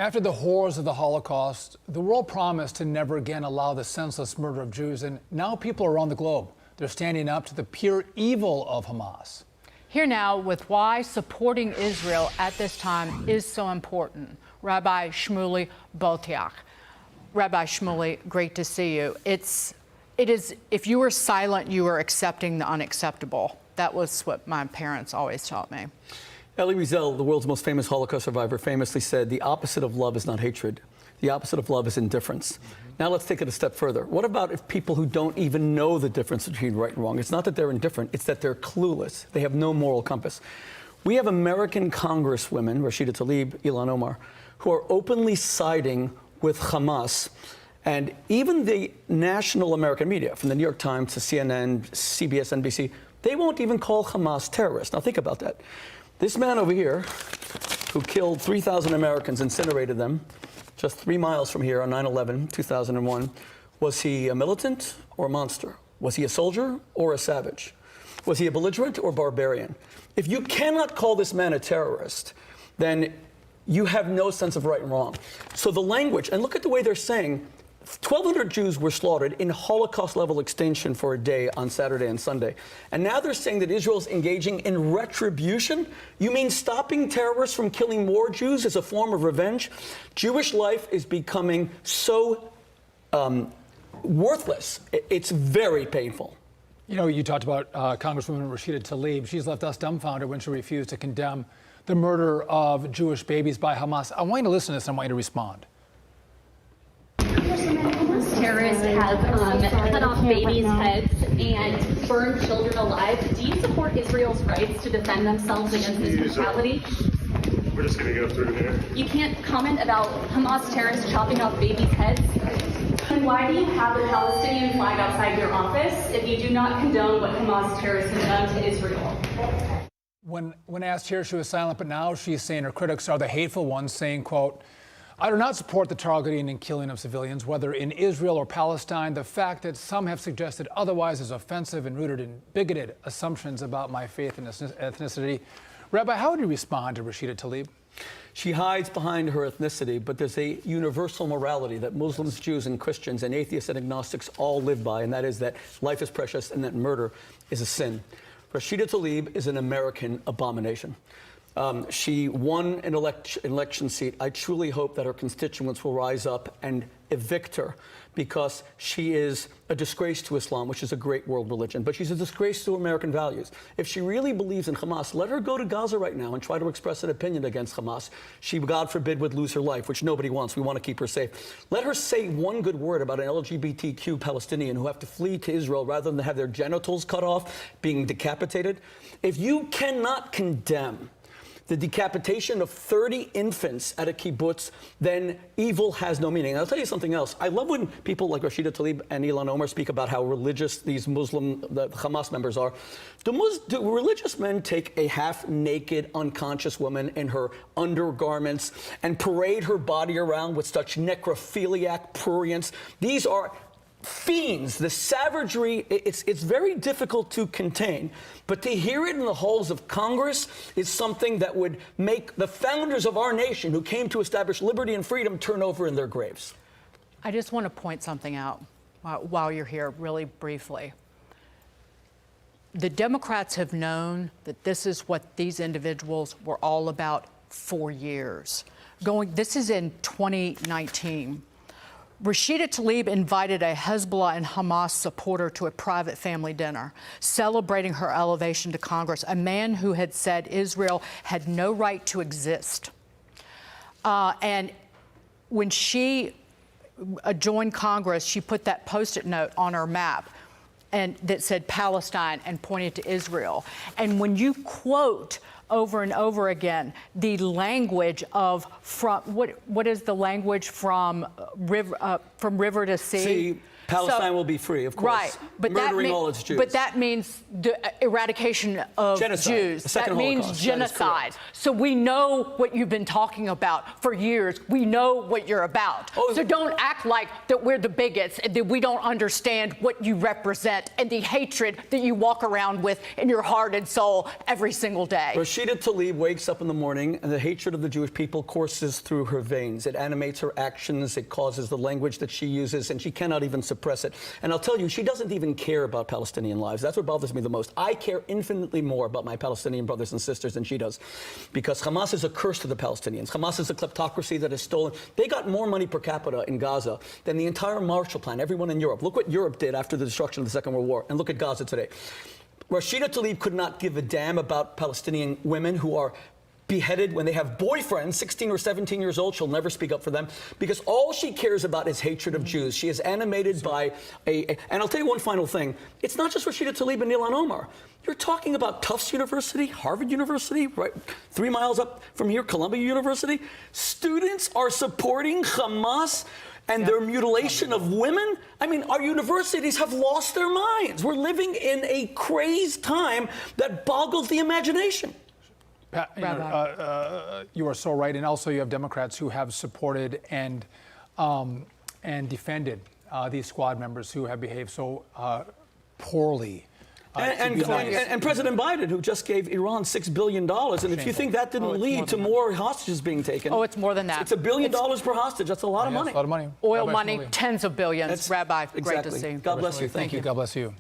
After the horrors of the Holocaust, the world promised to never again allow the senseless murder of Jews, and now people around the globe, they're standing up to the pure evil of Hamas. Here now with why supporting Israel at this time is so important, Rabbi Shmuley Boltiach. Rabbi Shmuley, great to see you. It is, if you were silent, you were accepting the unacceptable. That was what my parents always taught me. Elie Wiesel, the world's most famous Holocaust survivor, famously said, the opposite of love is not hatred. The opposite of love is indifference. Now let's take it a step further. What about if people who don't even know the difference between right and wrong? It's not that they're indifferent, it's that they're clueless. They have no moral compass. We have American congresswomen, Rashida Tlaib, Ilhan Omar, who are openly siding with Hamas. And even the national American media, from the New York Times to CNN, CBS, NBC, they won't even call Hamas terrorists. Now think about that. This man over here, who killed 3,000 Americans, incinerated them, just 3 miles from here on 9/11, 2001, was he a militant or a monster? Was he a soldier or a savage? Was he a belligerent or barbarian? If you cannot call this man a terrorist, then you have no sense of right and wrong. So the language, and look at the way they're saying, 1,200 Jews were slaughtered in Holocaust-level extinction for a day on Saturday and Sunday. And now they're saying that Israel's engaging in retribution? You mean stopping terrorists from killing more Jews as a form of revenge? Jewish life is becoming so worthless. It's very painful. You know, you talked about Congresswoman Rashida Tlaib. She's left us dumbfounded when she refused to condemn the murder of Jewish babies by Hamas. I want you to listen to this and I want you to respond. Terrorists have cut off babies' heads and burned children alive. Do you support Israel's rights to defend themselves against this brutality? We're just going to go through here. You can't comment about Hamas terrorists chopping off babies' heads? And why do you have a Palestinian flag outside your office if you do not condone what Hamas terrorists have done to Israel? When asked here, she was silent, but now she's saying her critics are the hateful ones, saying, quote, I do not support the targeting and killing of civilians, whether in Israel or Palestine. The fact that some have suggested otherwise is offensive and rooted in bigoted assumptions about my faith and ethnicity. Rabbi, how would you respond to Rashida Tlaib? She hides behind her ethnicity, but there's a universal morality that Muslims, Jews, and Christians, and atheists and agnostics all live by, and that is that life is precious and that murder is a sin. Rashida Tlaib is an American abomination. She won an election seat. I truly hope that her constituents will rise up and evict her because she is a disgrace to Islam, which is a great world religion, but she's a disgrace to American values. If she really believes in Hamas, let her go to Gaza right now and try to express an opinion against Hamas. She, God forbid, would lose her life, which nobody wants. We want to keep her safe. Let her say one good word about an LGBTQ Palestinian who have to flee to Israel rather than have their genitals cut off, being decapitated. If you cannot condemn the decapitation of 30 infants at a kibbutz, then evil has no meaning. And I'll tell you something else. I love when people like Rashida Tlaib and Ilhan Omar speak about how religious these the Hamas members are. Do religious men take a half-naked, unconscious woman in her undergarments and parade her body around with such necrophiliac prurience? These are fiends. The savagery, it's very difficult to contain, but to hear it in the halls of Congress is something that would make the founders of our nation, who came to establish liberty and freedom, turn over in their graves. I just want to point something out while you're here, really briefly. The Democrats have known that this is what these individuals were all about for years. This is in 2019. Rashida Tlaib invited a Hezbollah and Hamas supporter to a private family dinner, celebrating her elevation to Congress, a man who had said Israel had no right to exist. And when she joined Congress, she put that Post-it note on her map and that said Palestine and pointed to Israel. And when you quote over and over again the language of what is the language from river to sea? Palestine will be free, of course. Right, but murdering all its Jews. But that means the eradication of Genocide, Jews. the second That means Holocaust. That is genocide. correct. So we know what you've been talking about for years. We know what you're about. Oh, so don't act like that we're the bigots and that we don't understand what you represent and the hatred that you walk around with in your heart and soul every single day. Rashida Tlaib wakes up in the morning and the hatred of the Jewish people courses through her veins. It animates her actions. It causes the language that she uses, and she cannot even suppress it. And I'll tell you, she doesn't even care about Palestinian lives. That's what bothers me the most. I care infinitely more about my Palestinian brothers and sisters than she does, because Hamas is a curse to the Palestinians. Hamas is a kleptocracy that has stolen. They got more money per capita in Gaza than the entire Marshall Plan, everyone in Europe. Look what Europe did after the destruction of the Second World War, and look at Gaza today. Rashida Tlaib could not give a damn about Palestinian women who are beheaded when they have boyfriends, 16 or 17 years old. She'll never speak up for them because all she cares about is hatred of Jews. She is animated by and I'll tell you one final thing. It's not just Rashida Tlaib and Ilhan Omar. You're talking about Tufts University, Harvard University, right 3 miles up from here, Columbia University. Students are supporting Hamas and their mutilation of women. I mean, our universities have lost their minds. We're living in a crazed time that boggles the imagination. You are so right, and also you have Democrats who have supported and defended these squad members who have behaved so poorly. And President Biden, who just gave Iran $6 billion. And if you think that didn't lead to more hostages being taken. Oh, it's more than that. It's $1 billion per hostage. That's a lot of money. That's a lot of money. Oil money, tens of billions. Rabbi, great to Exactly. see you. God bless you. Thank you. God bless you.